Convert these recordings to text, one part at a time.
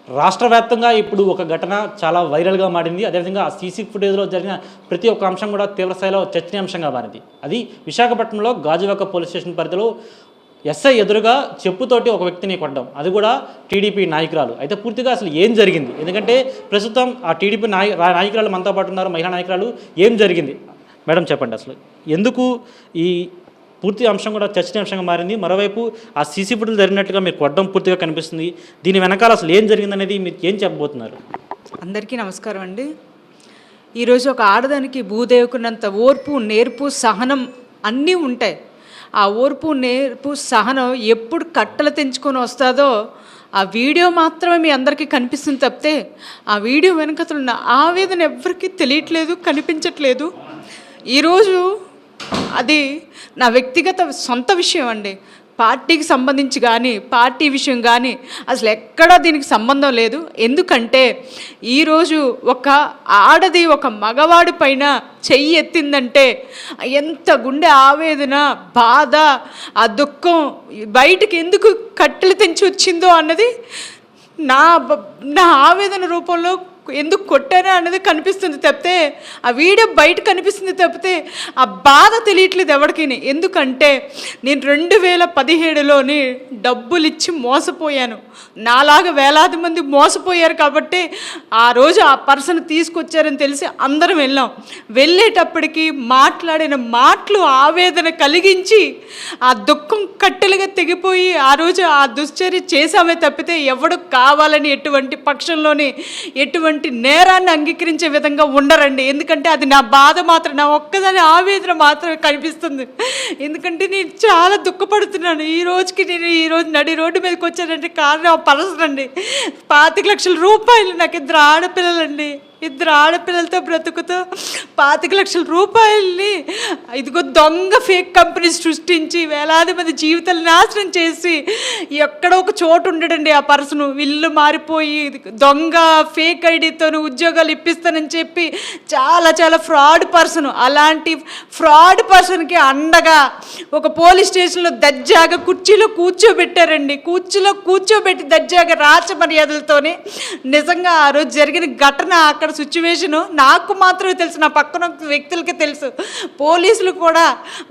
రాష్ట్ర వ్యాప్తంగా ఇప్పుడు ఒక ఘటన చాలా వైరల్గా మారింది. అదేవిధంగా ఆ సీసీ ఫుటేజ్లో జరిగిన ప్రతి ఒక్క అంశం కూడా తీవ్రస్థాయిలో చర్చనీయాంశంగా మారింది. అది విశాఖపట్నంలో గాజువాక పోలీస్ స్టేషన్ పరిధిలో ఎస్ఐ ఎదురుగా చెప్పుతోటి ఒక వ్యక్తిని కొట్టడం, అది కూడా టీడీపీ నాయకురాలు. అయితే పూర్తిగా అసలు ఏం జరిగింది, ఎందుకంటే ప్రస్తుతం ఆ టీడీపీ నాయకురాలు మనతో పాటు ఉన్నారు, మహిళా నాయకురాలు. ఏం జరిగింది మేడం చెప్పండి, అసలు ఎందుకు ఈ పూర్తి అంశం కూడా చర్చనీయాంశంగా మారింది? మరోవైపు ఆ సీసీ ఫుటేజ్ జరిగినట్లుగా మీరు కొట్టడం పూర్తిగా కనిపిస్తుంది. దీని వెనకాల అసలు ఏం జరిగిందనేది మీరు ఏం చెప్పబోతున్నారు? అందరికీ నమస్కారం అండి. ఈరోజు ఒక ఆడదానికి భూదేవుకున్నంత ఓర్పు, నేర్పు, సహనం అన్నీ ఉంటాయి. ఆ ఓర్పు, నేర్పు, సహనం ఎప్పుడు కట్టలు తెంచుకొని వస్తుందో ఆ వీడియో మాత్రమే మీ అందరికీ కనిపిస్తుంది తప్పితే ఆ వీడియో వెనకతలు ఉన్న ఆవేదన ఎవరికీ తెలియట్లేదు, కనిపించట్లేదు. ఈరోజు అది నా వ్యక్తిగత సొంత విషయం అండి. పార్టీకి సంబంధించి కానీ, పార్టీ విషయం కానీ అసలు ఎక్కడా దీనికి సంబంధం లేదు. ఎందుకంటే ఈరోజు ఒక ఆడది ఒక మగవాడి పైన చెయ్యి ఎత్తిందంటే ఎంత గుండె ఆవేదన, బాధ, ఆ దుఃఖం బయటికి ఎందుకు కట్టెలు తెంచి వచ్చిందో అన్నది నా ఆవేదన రూపంలో ఎందుకు కొట్టానా అన్నది కనిపిస్తుంది తప్పితే ఆ వీడియో బయట కనిపిస్తుంది తప్పితే ఆ బాధ తెలియట్లేదు ఎవరికి. ఎందుకంటే నేను 2017లోని డబ్బులు ఇచ్చి మోసపోయాను. నాలాగా వేలాది మంది మోసపోయారు కాబట్టి ఆ రోజు ఆ పర్సన్ తీసుకొచ్చారని తెలిసి అందరం వెళ్ళాం. వెళ్ళేటప్పటికి మాట్లాడిన మాటలు ఆవేదన కలిగించి ఆ దుఃఖం కట్టెలుగా తెగిపోయి ఆ రోజు ఆ దుశ్చర్య చేశామే తప్పితే ఎవడు కావాలని ఎటువంటి పక్షంలోని ఎటువంటి నేరాన్ని అంగీకరించే విధంగా ఉండరండి. ఎందుకంటే అది నా బాధ మాత్రం, నా ఒక్కదాని ఆవేదన మాత్రమే కనిపిస్తుంది. ఎందుకంటే నేను చాలా దుఃఖపడుతున్నాను. నేను ఈరోజు నడి రోడ్డు మీదకి వచ్చానంటే కారణం ఆ పర్సన్ అండి. 25 లక్షల రూపాయలు, నాకు 2 ఆడపిల్లలండి. 2 ఆడపిల్లలతో బ్రతుకుతూ 25 లక్షల రూపాయలని ఇదిగో దొంగ ఫేక్ కంపెనీ సృష్టించి వేలాది మంది జీవితాలు నాశనం చేసి ఎక్కడో ఒక చోటు ఉండడండి ఆ పర్సను. ఇల్లు మారిపోయి దొంగ ఫేక్ ఐడితో ఉద్యోగాలు ఇప్పిస్తానని చెప్పి చాలా ఫ్రాడ్ పర్సన్. అలాంటి ఫ్రాడ్ పర్సన్కి అండగా ఒక పోలీస్ స్టేషన్లో దర్జాగా కుర్చీలో కూర్చోబెట్టారండి. కూర్చోబెట్టి దర్జాగా రాచ మర్యాదలతోనే నిజంగా ఆ రోజు జరిగిన ఘటన, అక్కడ సిచ్యువేషను నాకు మాత్రమే తెలుసు, నా పక్కన వ్యక్తులకే తెలుసు. పోలీసులు కూడా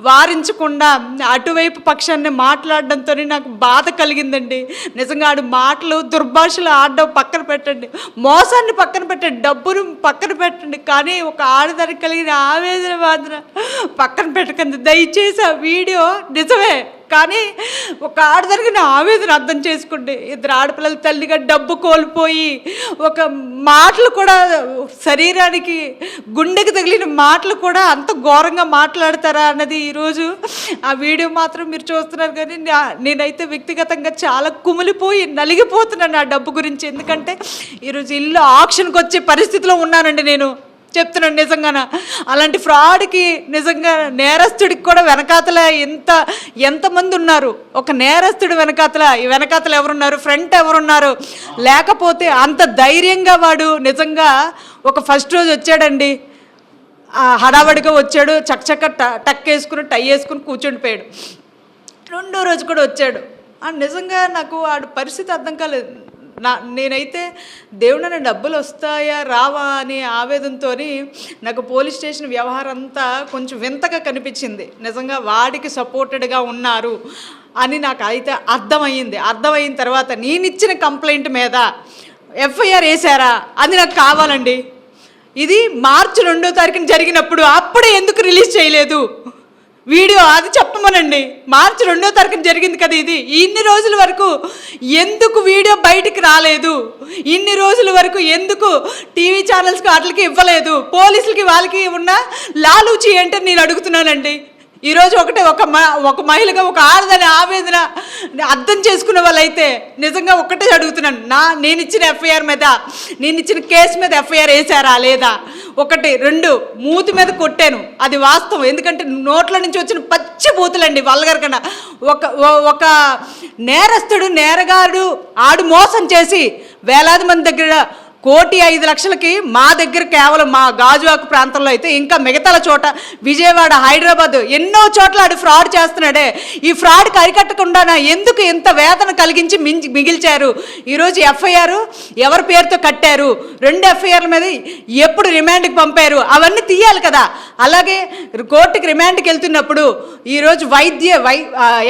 వారించకుండా అటువైపు పక్షాన్ని మాట్లాడడంతో నాకు బాధ కలిగిందండి. నిజంగా ఆడు మాటలు, దుర్భాషలు ఆడడం పక్కన పెట్టండి, మోసాన్ని పక్కన పెట్టండి, డబ్బును పక్కన పెట్టండి, కానీ ఒక ఆడదానికి కలిగిన ఆవేదన మాత్రం పక్కన పెట్టకండి దయచేసి. ఆ వీడియో నిజమే, కానీ ఒక ఆడదానికి నా ఆవేదన అర్థం చేసుకోండి. 2 ఆడపిల్లల తల్లిగా డబ్బు కోల్పోయి ఒక మాటలు కూడా శరీరానికి, గుండెకి తగిలిన మాటలు కూడా అంత ఘోరంగా మాట్లాడతారా అన్నది ఈరోజు ఆ వీడియో మాత్రం మీరు చూస్తున్నారు. కానీ నేనైతే వ్యక్తిగతంగా చాలా కుమిలిపోయి నలిగిపోతున్నాను ఆ డబ్బు గురించి. ఎందుకంటే ఈరోజు ఇల్లు ఆక్షన్కి వచ్చే పరిస్థితిలో ఉన్నానండి. నేను చెప్తున్నాను నిజంగాన అలాంటి ఫ్రాడ్కి నిజంగా నేరస్తుడికి కూడా వెనకాతల ఎంతమంది ఉన్నారు. ఒక నేరస్తుడు వెనకాతల ఎవరున్నారు, ఫ్రంట్ ఎవరున్నారు, లేకపోతే అంత ధైర్యంగా వాడు నిజంగా ఒక ఫస్ట్ రోజు వచ్చాడండి, హడావడిగా వచ్చాడు, చక్కచక్క టక్ వేసుకుని టై వేసుకుని కూర్చొని పోయాడు. 2వ రోజు కూడా వచ్చాడు. నిజంగా నాకు వాడి పరిస్థితి అర్థం కాలేదు. నేనైతే దేవుడన్న డబ్బులు వస్తాయా రావా అనే ఆవేదనతో నాకు పోలీస్ స్టేషన్ వ్యవహారం అంతా కొంచెం వింతగా కనిపించింది. నిజంగా వాడికి సపోర్టెడ్గా ఉన్నారు అని నాకు అయితే అర్థమైన తర్వాత నేను ఇచ్చిన కంప్లైంట్ మీద ఎఫ్ఐఆర్ వేశారా అది నాకు కావాలండి. ఇది మార్చి 2వ తారీఖున జరిగినప్పుడు అప్పుడే ఎందుకు రిలీజ్ చేయలేదు వీడియో? అది చెప్పమనండి. మార్చి 2వ తారీఖున జరిగింది కదా ఇది. ఇన్ని రోజుల వరకు ఎందుకు వీడియో బయటికి రాలేదు? ఇన్ని రోజుల వరకు ఎందుకు టీవీ ఛానల్స్కి వాటికి ఇవ్వలేదు? పోలీసులకి వాళ్ళకి ఉన్న లాలూచి ఏంటని నేను అడుగుతున్నానండి. ఈరోజు ఒక మహిళగా, ఒక ఆడదాని ఆవేదన అర్థం చేసుకునే వాళ్ళైతే నిజంగా ఒక్కటే అడుగుతున్నాను. నేను ఇచ్చిన ఎఫ్ఐఆర్ మీద, నేను ఇచ్చిన కేసు మీద ఎఫ్ఐఆర్ వేసారా లేదా? 1, 2 మూతి మీద కొట్టాను, అది వాస్తవం. ఎందుకంటే నోట్ల నుంచి వచ్చిన పచ్చి బూతులండి వల్గర్ కన్నా. ఒక నేరస్తుడు, నేరగాడు ఆడు మోసం చేసి వేలాది మంది దగ్గర 1,05,00,000కి మా దగ్గర కేవలం మా గాజువాక ప్రాంతంలో అయితే, ఇంకా మిగతాల చోట విజయవాడ, హైదరాబాద్ ఎన్నో చోట్ల ఆడు ఫ్రాడ్ చేస్తున్నాడే. ఈ ఫ్రాడ్కి అరికట్టకుండా ఎందుకు ఇంత వేదన కలిగించి మిగిల్చారు? ఈరోజు ఎఫ్ఐఆర్ ఎవరి పేరుతో కట్టారు, 2 ఎఫ్ఐఆర్ల మీద ఎప్పుడు రిమాండ్కి పంపారు, అవన్నీ తీయాలి కదా. అలాగే కోర్టుకి రిమాండ్కి వెళ్తున్నప్పుడు ఈరోజు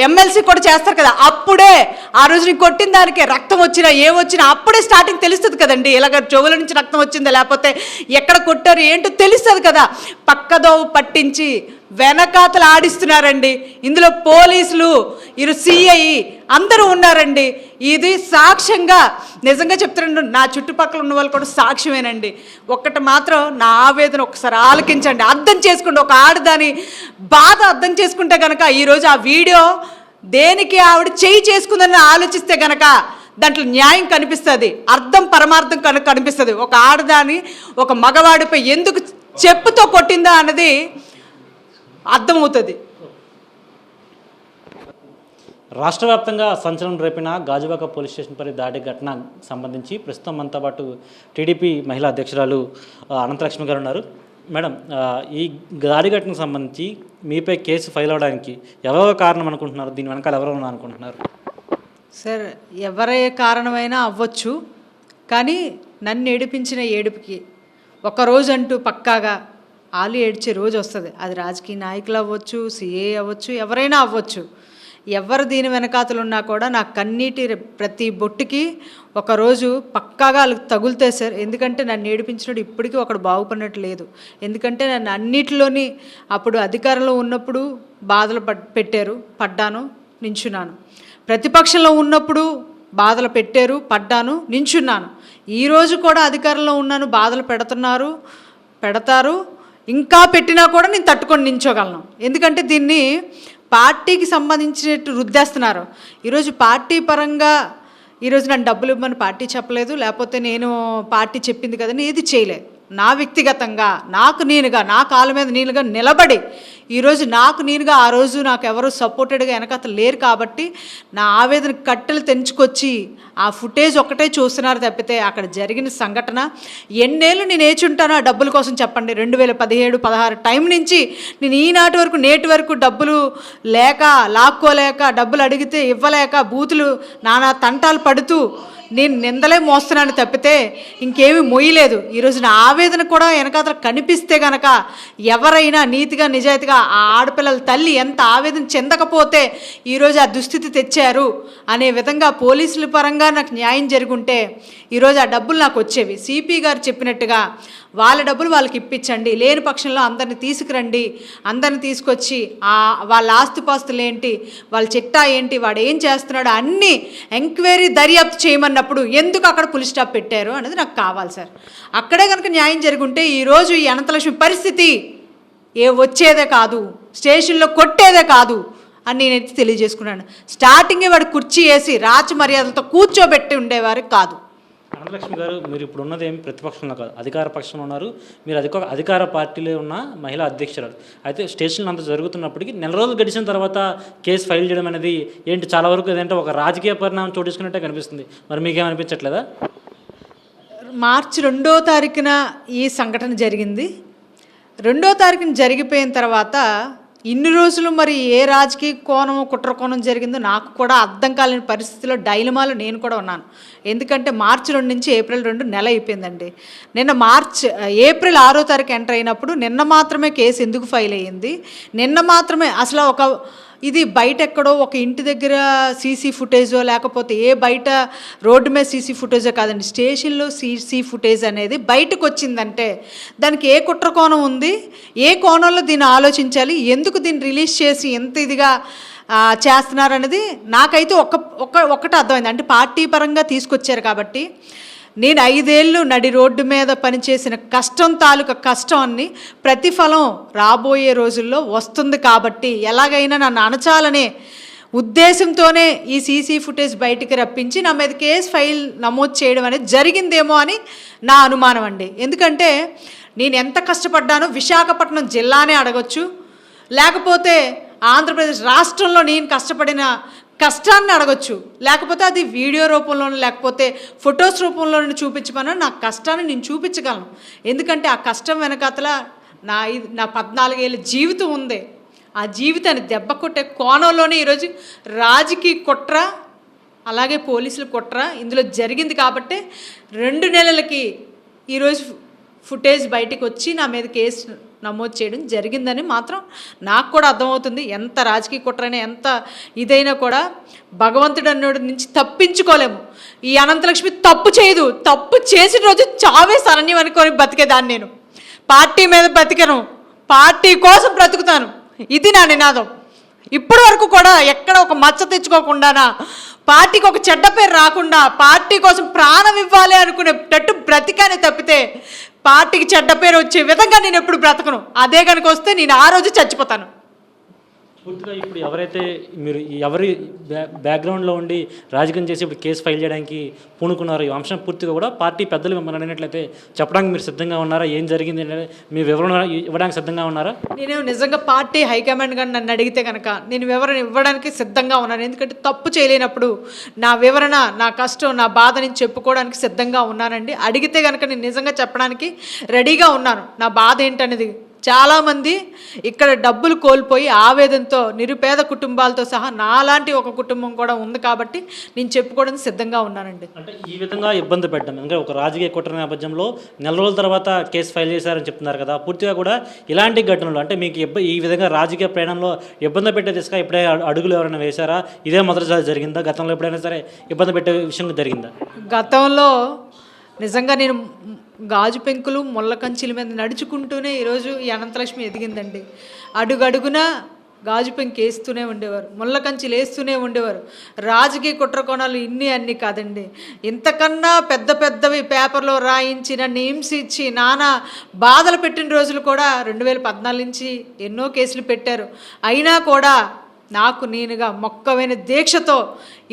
ఎమ్మెల్సీ కూడా చేస్తారు కదా, అప్పుడే ఆ రోజు నీకు కొట్టిన దానికి రక్తం వచ్చినా ఏమొచ్చినా అప్పుడే స్టార్టింగ్ తెలుస్తుంది కదండి. ఇలాగ చెవుల నుంచి రక్తం వచ్చిందా లేకపోతే ఎక్కడ కొట్టారు ఏంటో తెలుస్తుంది కదా. పక్కదోవ పట్టించి వెనకాతలు ఆడిస్తున్నారండి. ఇందులో పోలీసులు, సిఐ అందరూ ఉన్నారండి. ఇది సాక్ష్యంగా నిజంగా చెప్తున్నాను, నా చుట్టుపక్కల ఉన్న వాళ్ళు కూడా సాక్ష్యమేనండి. ఒక్కటి మాత్రం నా ఆవేదన ఒకసారి ఆలకించండి, అర్థం చేసుకోండి. ఒక ఆడదాని బాధ అర్థం చేసుకుంటే కనుక ఈరోజు ఆ వీడియో దేనికి ఆవిడ చేయి చేసుకుందని ఆలోచిస్తే గనక దాంట్లో న్యాయం కనిపిస్తుంది, అర్థం పరమార్థం కనిపిస్తుంది. ఒక ఆడదాని ఒక మగవాడిపై ఎందుకు చెప్పుతో కొట్టిందా అన్నది అర్థమవుతుంది. రాష్ట్ర వ్యాప్తంగా సంచలనం రేపిన గాజువాక పోలీస్ స్టేషన్పై దాడి ఘటన సంబంధించి ప్రస్తుతం మనతో పాటు టీడీపీ మహిళా అధ్యక్షురాలు అనంతలక్ష్మి గారు ఉన్నారు. మేడం, ఈ దాడి ఘటనకు సంబంధించి మీపై కేసు ఫైల్ అవ్వడానికి ఎవరో కారణం అనుకుంటున్నారు? దీని వెనకాల ఎవరో అనుకుంటున్నారు? సార్, ఎవరే కారణమైనా అవ్వచ్చు, కానీ నన్ను ఏడిపించిన ఏడుపుకి ఒకరోజు అంటూ పక్కాగా వాళ్ళు ఏడ్చే రోజు వస్తుంది. అది రాజకీయ నాయకులు అవ్వచ్చు, సిఏ అవ్వచ్చు, ఎవరైనా అవ్వచ్చు. ఎవరు దీని వెనకాతలు ఉన్నా కూడా నా కన్నీటి ప్రతి బొట్టుకి ఒకరోజు పక్కాగా వాళ్ళకి తగులుతాయి సార్. ఎందుకంటే నన్ను ఏడిపించినప్పుడు ఇప్పటికీ ఒకడు బాగుపడినట్టు లేదు. ఎందుకంటే నన్ను అన్నిటిలోని అప్పుడు అధికారంలో ఉన్నప్పుడు బాధలు పెట్టారు, పడ్డాను, నించున్నాను. ప్రతిపక్షంలో ఉన్నప్పుడు బాధలు పెట్టారు, పడ్డాను, నించున్నాను. ఈరోజు కూడా అధికారంలో ఉన్నాను, బాధలు పెడతారు, ఇంకా పెట్టినా కూడా నేను తట్టుకొని నించోగలను. ఎందుకంటే దీన్ని పార్టీకి సంబంధించినట్టు రుద్దేస్తున్నారు. ఈరోజు పార్టీ పరంగా ఈరోజు నన్ను డబ్బులు ఇవ్వమని పార్టీ చెప్పలేదు, లేకపోతే నేను పార్టీ చెప్పింది కదని ఏది చేయలేదు. నా వ్యక్తిగతంగా నాకు నేనుగా నా కాళ్ళ మీద నేనుగా నిలబడి ఈరోజు నాకు నేనుగా, ఆ రోజు నాకు ఎవరు సపోర్టెడ్గా వెనకత లేరు కాబట్టి నా ఆవేదన కట్టెలు తెంచుకొచ్చి ఆ ఫుటేజ్ ఒక్కటే చూస్తున్నారు తప్పితే అక్కడ జరిగిన సంఘటన ఎన్నేళ్ళు నేను ఏచుంటానో ఆ డబ్బుల కోసం చెప్పండి. 2017-16 టైం నుంచి నేను ఈనాటి వరకు నేటి వరకు డబ్బులు లేక, లాక్కోలేక, డబ్బులు అడిగితే ఇవ్వలేక, బూతులు నానా తంటాలు పడుతూ నేను నిందలే మోస్తున్నాను తప్పితే ఇంకేమీ మొయ్యలేదు. ఈరోజు నా ఆవేదన కూడా వెనకాతల కనిపిస్తే గనక ఎవరైనా నీతిగా నిజాయితీగా ఆ ఆడపిల్లల తల్లి ఎంత ఆవేదన చెందకపోతే ఈరోజు ఆ దుస్థితి తెచ్చారు అనే విధంగా పోలీసుల పరంగా నాకు న్యాయం జరుగుంటే ఈరోజు ఆ డబ్బులు నాకు వచ్చేవి. సిపి గారు చెప్పినట్టుగా వాళ్ళ డబ్బులు వాళ్ళకి ఇప్పించండి, లేని పక్షంలో అందరిని తీసుకురండి, అందరిని తీసుకొచ్చి వాళ్ళ ఆస్తిపాస్తులు ఏంటి, వాళ్ళ చిట్టా ఏంటి, వాడు ఏం చేస్తున్నాడు అన్నీ ఎంక్వైరీ దర్యాప్తు చేయమన్నప్పుడు ఎందుకు అక్కడ పులి స్టాప్ పెట్టారు అనేది నాకు కావాలి సార్. అక్కడే కనుక న్యాయం జరుగుంటే ఈరోజు ఈ అనంతలక్ష్మి పరిస్థితి వచ్చేదే కాదు, స్టేషన్లో కొట్టేదే కాదు అని నేనైతే తెలియజేసుకున్నాను. స్టార్టింగే వాడు కుర్చీ వేసి రాచ మర్యాదలతో కూర్చోబెట్టి ఉండేవారు కాదు. అనంతలక్ష్మి గారు, మీరు ఇప్పుడు ఉన్నది ఏమి ప్రతిపక్షంలో కాదు, అధికార పక్షంలో ఉన్నారు. మీరు అధికార పార్టీలో ఉన్న మహిళా అధ్యక్షురాలు. అయితే స్టేషన్లో అంత జరుగుతున్నప్పటికీ నెల రోజులు గడిచిన తర్వాత కేసు ఫైల్ చేయడం అనేది ఏంటి, చాలా వరకు ఏదంటే ఒక రాజకీయ పరిణామం చోటిసుకున్నట్టే కనిపిస్తుంది. మరి మీకేమనిపించట్లేదా? మార్చి 2వ తారీఖున ఈ సంఘటన జరిగింది. 2వ తారీఖున జరిగిపోయిన తర్వాత ఇన్ని రోజులు మరి ఏ రాజకీయ కోణం, కుట్ర కోణం జరిగిందో నాకు కూడా అర్థం కాలేని పరిస్థితిలో డైలమాలో నేను కూడా ఉన్నాను. ఎందుకంటే మార్చి 2 నుంచి ఏప్రిల్ 2 నెల అయిపోయిందండి. నిన్న ఏప్రిల్ 6వ తారీఖు ఎంటర్ అయినప్పుడు నిన్న మాత్రమే కేసు ఎందుకు ఫైల్ అయ్యింది, నిన్న మాత్రమే అసలు ఇది బయట ఎక్కడో ఒక ఇంటి దగ్గర సీసీ ఫుటేజో లేకపోతే బయట రోడ్డు మీద సీసీ ఫుటేజో కాదండి, స్టేషన్లో సీసీ ఫుటేజ్ అనేది బయటకు వచ్చిందంటే దానికి ఏ కుట్ర కోణం ఉంది, ఏ కోణంలో దీన్ని ఆలోచించాలి, ఎందుకు దీన్ని రిలీజ్ చేసి ఎంత ఇదిగా చేస్తున్నారనేది నాకైతే ఒక్కటి అర్థమైంది. అంటే పార్టీ పరంగా తీసుకొచ్చారు కాబట్టి నేను 5 ఏళ్ళు నడి రోడ్డు మీద పనిచేసిన కష్టాన్ని ప్రతిఫలం రాబోయే రోజుల్లో వస్తుంది కాబట్టి ఎలాగైనా నన్ను అణచాలనే ఉద్దేశంతోనే ఈ సీసీ ఫుటేజ్ బయటికి రప్పించి నా మీద కేసు ఫైల్ నమోదు చేయడం అనేది జరిగిందేమో అని నా అనుమానం అండి. ఎందుకంటే నేను ఎంత కష్టపడ్డానో విశాఖపట్నం జిల్లానే అడగొచ్చు, లేకపోతే ఆంధ్రప్రదేశ్ రాష్ట్రంలో నేను కష్టపడిన కష్టాన్ని అడగొచ్చు, లేకపోతే అది వీడియో రూపంలోనూ లేకపోతే ఫొటోస్ రూపంలోనూ చూపించమన్నా నా కష్టాన్ని నేను చూపించగలను. ఎందుకంటే ఆ కష్టం వెనకాతల నా 14 ఏళ్ళ జీవితం ఉంది. ఆ జీవితాన్ని దెబ్బ కొట్టే కోణంలోనే ఈరోజు రాజకీయ కుట్ర అలాగే పోలీసులు కుట్ర ఇందులో జరిగింది. కాబట్టి 2 నెలలకి ఈరోజు ఫుటేజ్ బయటకు వచ్చి నా మీద కేసు నమోదు చేయడం జరిగిందని మాత్రం నాకు కూడా అర్థమవుతుంది. ఎంత రాజకీయ కుట్రైనా ఎంత ఇదైనా కూడా భగవంతుడు అన్నోడి నుంచి తప్పించుకోలేము. ఈ అనంతలక్ష్మి తప్పు చేయదు. తప్పు చేసిన రోజు చావే శరణ్యం అనుకొని బతికేదాన్ని. నేను పార్టీ మీద బతికను, పార్టీ కోసం బ్రతుకుతాను. ఇది నా నినాదం. ఇప్పటి వరకు కూడా ఎక్కడ ఒక మచ్చ తెచ్చుకోకుండానా, పార్టీకి ఒక చెడ్డ పేరు రాకుండా, పార్టీ కోసం ప్రాణం ఇవ్వాలి అనుకునేటట్టు బ్రతికానే తప్పితే పార్టీకి చెడ్డ పేరు వచ్చే విధంగా నేను ఎప్పుడు బ్రతకను. అదే కనుక వస్తే నేను ఆ రోజు చచ్చిపోతాను. పూర్తిగా ఇప్పుడు ఎవరైతే మీరు ఎవరి బ్యాక్గ్రౌండ్లో ఉండి రాజకీయం చేసి ఇప్పుడు కేసు ఫైల్ చేయడానికి పూనుకున్నారో ఈ అంశం పూర్తిగా కూడా పార్టీ పెద్దలు మిమ్మల్ని అడిగినట్లయితే చెప్పడానికి మీరు సిద్ధంగా ఉన్నారా? ఏం జరిగింది అనేది మీ వివరణ ఇవ్వడానికి సిద్ధంగా ఉన్నారా? నేను నిజంగా పార్టీ హైకమాండ్ గారు నన్ను అడిగితే కనుక నేను వివరణ ఇవ్వడానికి సిద్ధంగా ఉన్నాను. ఎందుకంటే తప్పు చేయలేనప్పుడు నా వివరణ, నా కష్టం, నా బాధ నేను చెప్పుకోవడానికి సిద్ధంగా ఉన్నానండి. అడిగితే కనుక నేను నిజంగా చెప్పడానికి రెడీగా ఉన్నాను. నా బాధ ఏంటనేది చాలామంది ఇక్కడ డబ్బులు కోల్పోయి ఆవేదనతో నిరుపేద కుటుంబాలతో సహా నాలాంటి ఒక కుటుంబం కూడా ఉంది. కాబట్టి నేను చెప్పుకోవడానికి సిద్ధంగా ఉన్నానండి. అంటే ఈ విధంగా ఇబ్బంది పెట్టడం అంటే ఒక రాజకీయ కుట్ర నేపథ్యంలో నెల రోజుల తర్వాత కేసు ఫైల్ చేశారని చెప్తున్నారు కదా. పూర్తిగా కూడా ఇలాంటి ఘటనలు అంటే మీకు ఈ విధంగా రాజకీయ ప్రయాణంలో ఇబ్బంది పెట్టే దిశగా ఎప్పుడే అడుగులు ఎవరైనా వేశారా? ఇదే మొదటిసారి జరిగిందా? గతంలో ఎప్పుడైనా సరే ఇబ్బంది పెట్టే విషయం జరిగిందా? గతంలో నిజంగా నేను గాజు పెంకులు ముళ్ళ కంచెల మీద నడుచుకుంటూనే ఈరోజు ఈ అనంతలక్ష్మి ఎదిగిందండి. అడుగడుగున గాజు పెంకు వేస్తూనే ఉండేవారు, ముళ్ళ కంచెలు వేస్తూనే ఉండేవారు. రాజకీయ కుట్ర కోణాలు అన్నీ కాదండి. ఇంతకన్నా పెద్ద పెద్దవి పేపర్లో రాయించి నన్ను హింసించి నానా బాధలు పెట్టిన రోజులు కూడా 2014 నుంచి ఎన్నో కేసులు పెట్టారు. అయినా కూడా నాకు నేనుగా మొక్కవైన దీక్షతో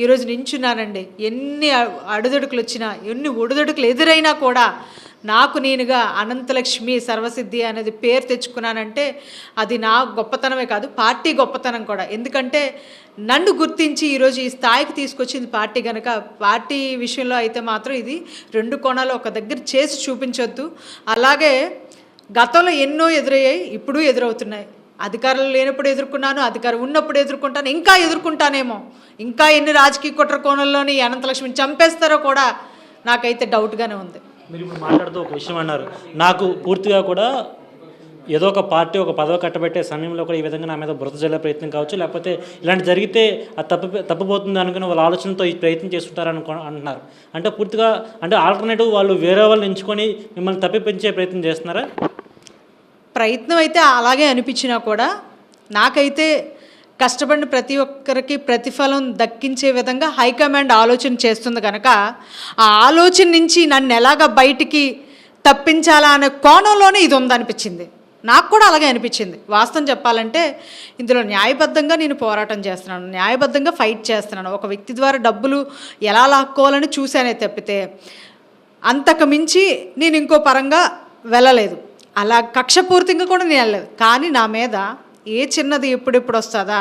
ఈరోజు నించున్నానండి. ఎన్ని అడుదడుకులు వచ్చినా, ఎన్ని ఒడుదడుకులు ఎదురైనా కూడా నాకు నేనుగా అనంతలక్ష్మి సర్వసిద్ధి అనేది పేరు తెచ్చుకున్నానంటే అది నా గొప్పతనమే కాదు, పార్టీ గొప్పతనం కూడా. ఎందుకంటే నన్ను గుర్తించి ఈరోజు ఈ స్థాయికి తీసుకొచ్చింది పార్టీ కనుక, పార్టీ విషయంలో అయితే మాత్రం ఇది 2 కోణాలు ఒక దగ్గర చేసి చూపించొద్దు. అలాగే గతంలో ఎన్నో ఎదురయ్యాయి, ఇప్పుడు ఎదురవుతున్నాయి. అధికారులు లేనప్పుడు ఎదుర్కొన్నాను, అధికారం ఉన్నప్పుడు ఎదుర్కొంటాను, ఇంకా ఎదుర్కొంటానేమో. ఇంకా ఎన్ని రాజకీయ కుట్ర కోణంలోని అనంతలక్ష్మిని చంపేస్తారో కూడా నాకైతే డౌట్గానే ఉంది. మీరు ఇప్పుడు మాట్లాడుతూ ఒక విషయం అన్నారు, నాకు పూర్తిగా కూడా ఏదో ఒక పార్టీ ఒక పదవి కట్టబెట్టే సమయంలో కూడా ఈ విధంగా నా మీద బురద జల్లే ప్రయత్నం కావచ్చు, లేకపోతే ఇలాంటి జరిగితే అది తప్పిపోతుంది అనుకుని వాళ్ళ ఆలోచనతో ఈ ప్రయత్నం చేస్తుంటారని అంటున్నారు. అంటే పూర్తిగా అంటే ఆల్టర్నేటివ్ వాళ్ళు వేరే వాళ్ళని ఎంచుకొని మిమ్మల్ని తప్పిపించే ప్రయత్నం చేస్తున్నారా? ప్రయత్నం అయితే అలాగే అనిపించినా కూడా నాకైతే కష్టపడిన ప్రతి ఒక్కరికి ప్రతిఫలం దక్కించే విధంగా హైకమాండ్ ఆలోచన చేస్తుంది కనుక ఆ ఆలోచన నుంచి నన్ను ఎలాగ బయటికి తప్పించాలా అనే కోణంలోనే ఇది ఉందనిపించింది. నాకు కూడా అలాగే అనిపించింది. వాస్తవం చెప్పాలంటే ఇందులో న్యాయబద్ధంగా నేను పోరాటం చేస్తున్నాను, న్యాయబద్ధంగా ఫైట్ చేస్తున్నాను. ఒక వ్యక్తి ద్వారా డబ్బులు ఎలా లాక్కోవాలని చూశానే తప్పితే అంతకు మించి నేను ఇంకో పరంగా వెళ్ళలేదు. అలా కక్షపూర్తిగా కూడా నేను వెళ్ళలేదు. కానీ నా మీద ఏ చిన్నది ఎప్పుడెప్పుడు వస్తుందా,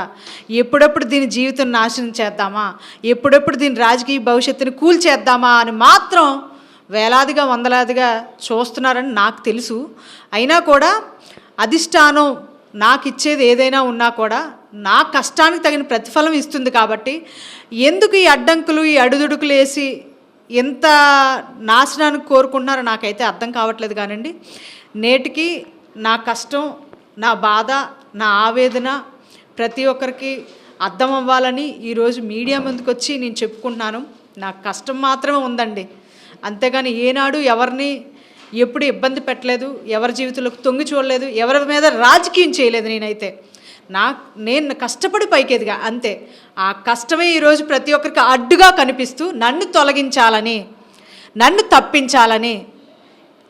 ఎప్పుడెప్పుడు దీని జీవితం నాశనం చేద్దామా, ఎప్పుడెప్పుడు దీని రాజకీయ భవిష్యత్తుని కూల్చేద్దామా అని మాత్రం వేలాదిగా వందలాదిగా చూస్తున్నారని నాకు తెలుసు. అయినా కూడా అధిష్టానం నాకు ఇచ్చేది ఏదైనా ఉన్నా కూడా నా కష్టానికి తగిన ప్రతిఫలం ఇస్తుంది. కాబట్టి ఎందుకు ఈ అడ్డంకులు, ఈ అడుదుడుకులు వేసి ఎంత నాశనానికి కోరుకుంటున్నారో నాకైతే అర్థం కావట్లేదు. కానండి నేటికి నా కష్టం, నా బాధ, నా ఆవేదన ప్రతి ఒక్కరికి అర్థం అవ్వాలని ఈరోజు మీడియా ముందుకు వచ్చి నేను చెప్పుకుంటున్నాను. నా కష్టం మాత్రమే ఉందండి, అంతేగాని ఏనాడు ఎవరిని ఎప్పుడు ఇబ్బంది పెట్టలేదు, ఎవరి జీవితంలోకి తొంగి చూడలేదు, ఎవరి మీద రాజకీయం చేయలేదు. నేనైతే నేను కష్టపడి పైకేదిగా అంతే. ఆ కష్టమే ఈరోజు ప్రతి ఒక్కరికి అడ్డుగా కనిపిస్తూ నన్ను తొలగించాలని, నన్ను తప్పించాలని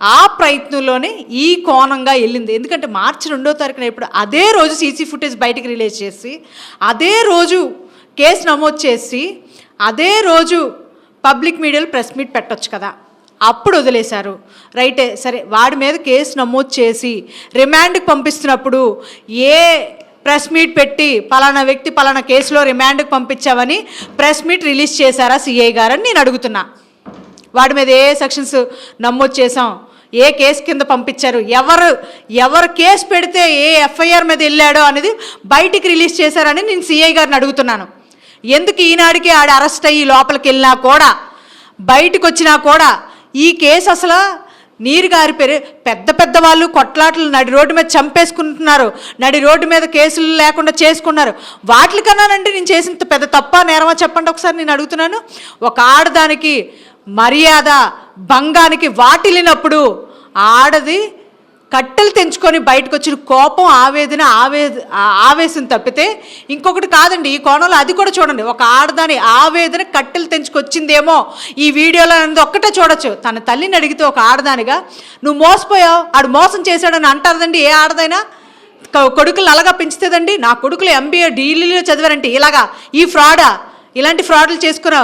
ఆ ప్రయత్నంలోనే ఈ కోణంగా వెళ్ళింది. ఎందుకంటే మార్చి 2వ తారీఖున ఇప్పుడు అదే రోజు సీసీ ఫుటేజ్ బయటకు రిలీజ్ చేసి, అదే రోజు కేసు నమోదు చేసి, అదే రోజు పబ్లిక్ మీడియాలో ప్రెస్ మీట్ పెట్టొచ్చు కదా, అప్పుడు వదిలేశారు. రైటే, సరే వాడి మీద కేసు నమోదు చేసి రిమాండ్కి పంపిస్తున్నప్పుడు ఏ ప్రెస్ మీట్ పెట్టి పలానా వ్యక్తి పలానా కేసులో రిమాండ్కి పంపించామని ప్రెస్ మీట్ రిలీజ్ చేశారా సిఐ గారని నేను అడుగుతున్నా. వాడి మీద ఏ సెక్షన్స్ నమోదు చేసాం, ఏ కేసు కింద పంపించారు, ఎవరు కేసు పెడితే ఏ ఎఫ్ఐఆర్ మీద వెళ్ళాడో అనేది బయటికి రిలీజ్ చేశారని నేను సిఐ గారిని అడుగుతున్నాను. ఎందుకు ఈనాడికి ఆడ అరెస్ట్ అయ్యి లోపలికి వెళ్ళినా కూడా బయటకు వచ్చినా కూడా ఈ కేసు అసలు నీరు గారిపోయి పెద్ద వాళ్ళు కొట్లాటలు నడి రోడ్డు మీద చంపేసుకుంటున్నారు, నడి రోడ్డు మీద కేసులు లేకుండా చేసుకున్నారు. వాటికన్నానంటే నేను చేసిన పెద్ద తప్ప నేరమా చెప్పండి ఒకసారి నేను అడుగుతున్నాను. ఒక ఆడదానికి మర్యాద భంగానికి వాటిల్లినప్పుడు ఆడది కట్టెలు తెంచుకొని బయటకు వచ్చిన కోపం ఆవేశం తప్పితే ఇంకొకటి కాదండి. ఈ కోణంలో అది కూడా చూడండి. ఒక ఆడదాని ఆవేదన కట్టెలు తెంచుకొచ్చిందేమో ఈ వీడియోలో అనేది ఒక్కటే చూడొచ్చు. తన తల్లిని అడిగితే ఒక ఆడదానిగా నువ్వు మోసపోయావు, ఆడు మోసం చేశాడని అంటారండి ఏ ఆడదైనా. కొడుకులు అలాగా పెంచుతుందండి. నా కొడుకులు MBA ఢిల్లీలో చదివారంటే ఇలాగా ఈ ఫ్రాడా, ఇలాంటి ఫ్రాడ్లు చేసుకున్న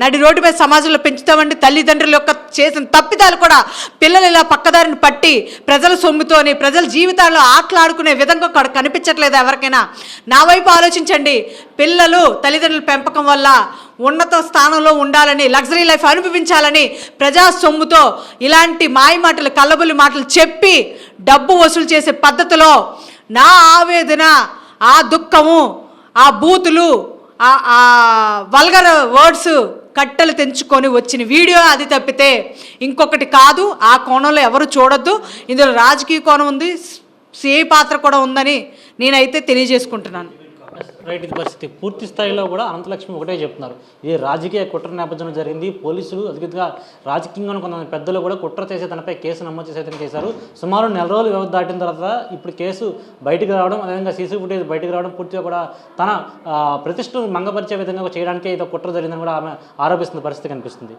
నడి రోడ్డు మీద సమాజంలో పెంచుతామండి. తల్లిదండ్రుల యొక్క చేసిన తప్పిదాలు కూడా పిల్లలు ఇలా పక్కదారిని పట్టి ప్రజల సొమ్ముతోని ప్రజల జీవితాల్లో ఆటలాడుకునే విధంగా కనిపించట్లేదు ఎవరికైనా. నా వైపు ఆలోచించండి. పిల్లలు తల్లిదండ్రుల పెంపకం వల్ల ఉన్నత స్థానంలో ఉండాలని, లగ్జరీ లైఫ్ అనుభవించాలని ప్రజా సొమ్ముతో ఇలాంటి మాయ మాటలు కల్లబుల్లి మాటలు చెప్పి డబ్బు వసూలు చేసే పద్ధతిలో నా ఆవేదన, ఆ దుఃఖము, ఆ బూతులు, ఆ వల్గర్ వర్డ్స్ కట్టెలు తెంచుకొని వచ్చిన వీడియో అది తప్పితే ఇంకొకటి కాదు. ఆ కోణంలో ఎవరు చూడొద్దు. ఇందులో రాజకీయ కోణం ఉంది, సిఐ పాత్ర కూడా ఉందని నేనైతే తెలియజేసుకుంటున్నాను. రైట్, ఇది పరిస్థితి. పూర్తి స్థాయిలో కూడా అనంతలక్ష్మి ఒకటే చెప్తున్నారు, ఇది రాజకీయ కుట్ర నేపథ్యంలో జరిగింది. పోలీసులు అధికంగా రాజకీయంగా కొంతమంది పెద్దలు కూడా కుట్ర చేసే తనపై కేసు నమోదు చేశారు. సుమారు 4 రోజులు వ్యవధి దాటిన తర్వాత ఇప్పుడు కేసు బయటకు రావడం, అదేవిధంగా సీసీ ఫుటేజ్ బయటకు రావడం పూర్తిగా కూడా తన ప్రతిష్టను మంగపరిచే విధంగా చేయడానికే ఇది కుట్ర జరిగిందని కూడా ఆమె ఆరోపిస్తున్న పరిస్థితి కనిపిస్తుంది.